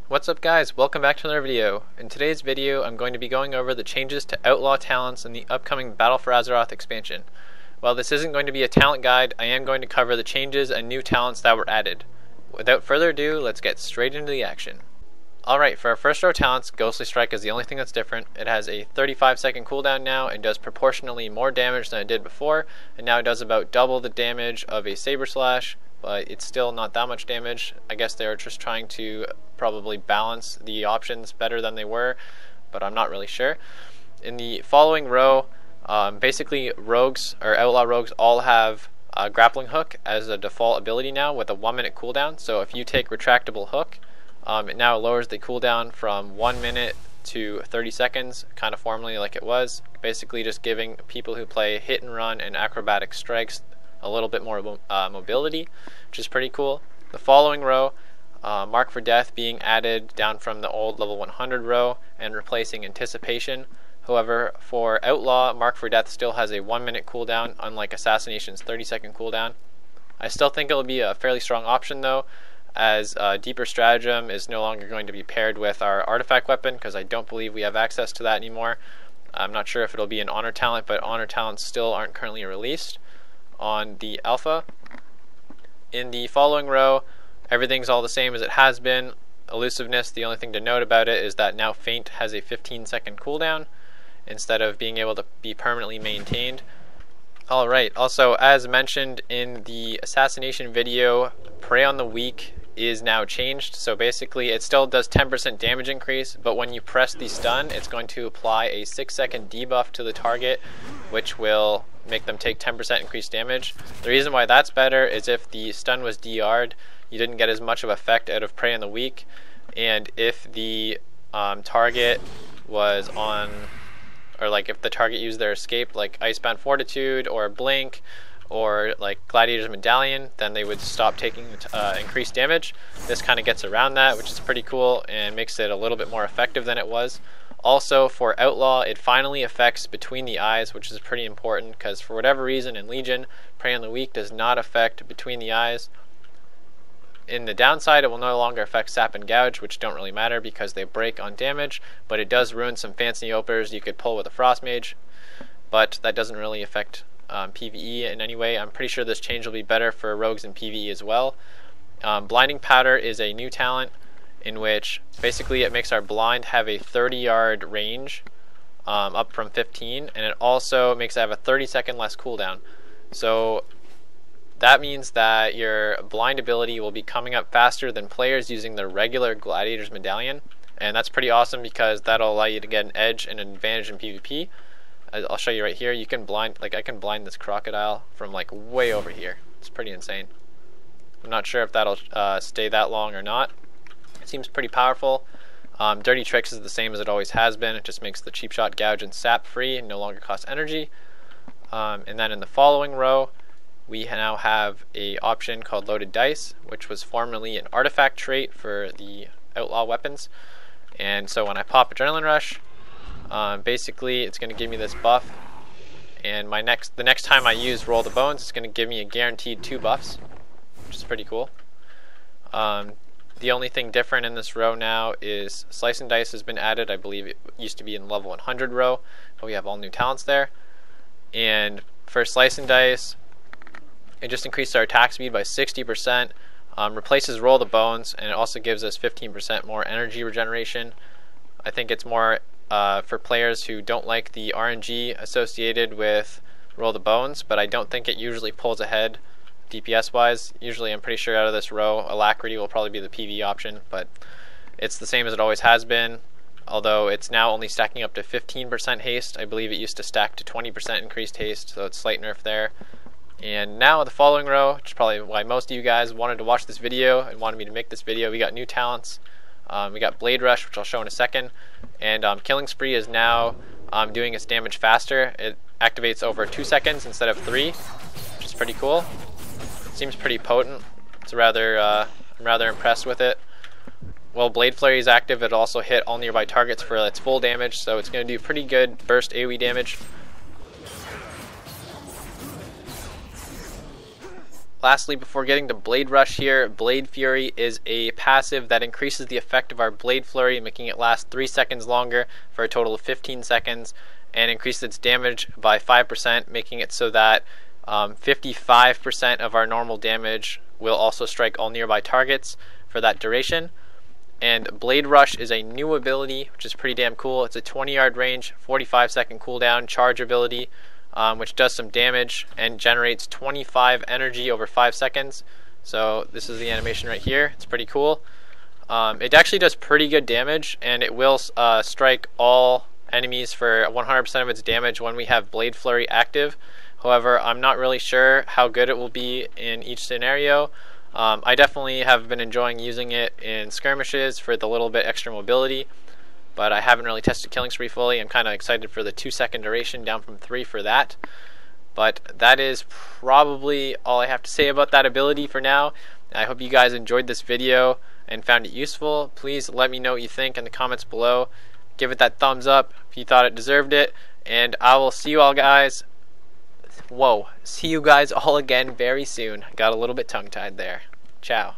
What's up guys, welcome back to another video. In today's video I'm going to be going over the changes to Outlaw talents in the upcoming Battle for Azeroth expansion. While this isn't going to be a talent guide, I am going to cover the changes and new talents that were added. Without further ado, let's get straight into the action. Alright, for our first row talents, Ghostly Strike is the only thing that's different. It has a 35-second cooldown now and does proportionally more damage than it did before, and now it does about double the damage of a Saber Slash, but it's still not that much damage. I guess they're just trying to probably balance the options better than they were, but I'm not really sure. In the following row, basically rogues or outlaw rogues all have a grappling hook as a default ability now with a 1-minute cooldown. So if you take retractable hook, it now lowers the cooldown from 1 minute to 30 seconds, kind of formally like it was, basically just giving people who play hit and run and acrobatic strikes a little bit more mobility, which is pretty cool. The following row, Mark for Death being added down from the old level 100 row and replacing Anticipation. However, for Outlaw, Mark for Death still has a 1-minute cooldown, unlike Assassination's 30-second cooldown. I still think it will be a fairly strong option though, as Deeper Stratagem is no longer going to be paired with our artifact weapon, because I don't believe we have access to that anymore. I'm not sure if it'll be an honor talent, but honor talents still aren't currently released on the alpha. In the following row, everything's all the same as it has been. Elusiveness, the only thing to note about it is that now Feint has a 15-second cooldown instead of being able to be permanently maintained. Alright, also as mentioned in the assassination video, Prey on the Weak is now changed. So basically it still does 10% damage increase, but when you press the stun, it's going to apply a 6-second debuff to the target, which will make them take 10% increased damage. The reason why that's better is if the stun was DR'd, you didn't get as much of effect out of Prey on the Weak, and if the target was on, or like if the target used their escape like Icebound Fortitude or Blink or like Gladiator's Medallion, then they would stop taking increased damage. This kind of gets around that, which is pretty cool and makes it a little bit more effective than it was. Also for Outlaw, it finally affects Between the Eyes, which is pretty important because for whatever reason in Legion, Prey on the Weak does not affect Between the Eyes. In the downside, it will no longer affect Sap and Gouge, which don't really matter because they break on damage, but it does ruin some fancy openers you could pull with a Frost Mage, but that doesn't really affect PvE in any way. I'm pretty sure this change will be better for rogues in PvE as well. Blinding Powder is a new talent in which basically it makes our blind have a 30-yard range, up from 15, and it also makes it have a 30-second less cooldown. So that means that your blind ability will be coming up faster than players using their regular Gladiator's Medallion, and that's pretty awesome because that'll allow you to get an edge and an advantage in PvP. I'll show you right here. You can blind, like I can blind this crocodile from like way over here. It's pretty insane. I'm not sure if that'll stay that long or not. It seems pretty powerful. Dirty Tricks is the same as it always has been. It just makes the cheap shot, gouge, and sap free and no longer costs energy. And then in the following row, we now have a option called Loaded Dice, which was formerly an artifact trait for the outlaw weapons. And so when I pop Adrenaline Rush, basically it's going to give me this buff, and the next time I use Roll the Bones, it's going to give me a guaranteed 2 buffs, which is pretty cool. The only thing different in this row now is Slice and Dice has been added. I believe it used to be in level 100 row, but we have all new talents there. And for Slice and Dice, it just increased our attack speed by 60%, replaces Roll the Bones, and it also gives us 15% more energy regeneration. I think it's more for players who don't like the RNG associated with Roll the Bones, but I don't think it usually pulls ahead DPS wise. Usually I'm pretty sure out of this row, Alacrity will probably be the PvE option, but it's the same as it always has been, although it's now only stacking up to 15% haste. I believe it used to stack to 20% increased haste, so it's slight nerf there. And now the following row, which is probably why most of you guys wanted to watch this video and wanted me to make this video, we got new talents. We got Blade Rush, which I'll show in a second, and Killing Spree is now doing its damage faster. It activates over 2 seconds instead of 3, which is pretty cool. It seems pretty potent. It's rather, I'm rather impressed with it. While Blade Flurry is active, it also hit all nearby targets for its full damage, so it's going to do pretty good burst AoE damage. Lastly, before getting to Blade Rush here, Blade Fury is a passive that increases the effect of our Blade Flurry, making it last 3 seconds longer for a total of 15 seconds, and increases its damage by 5%, making it so that 55% of our normal damage will also strike all nearby targets for that duration. And Blade Rush is a new ability, which is pretty damn cool. It's a 20-yard range, 45-second cooldown charge ability, which does some damage and generates 25 energy over 5 seconds. So this is the animation right here. It's pretty cool. It actually does pretty good damage, and it will strike all enemies for 100% of its damage when we have Blade Flurry active. However, I'm not really sure how good it will be in each scenario. I definitely have been enjoying using it in skirmishes for the little bit extra mobility, but I haven't really tested Killing Spree fully. I'm kind of excited for the 2-second duration, down from 3 for that. But that is probably all I have to say about that ability for now. I hope you guys enjoyed this video and found it useful. Please let me know what you think in the comments below. Give it that thumbs up if you thought it deserved it, and I will see you all guys. See you guys all again very soon. Got a little bit tongue-tied there. Ciao.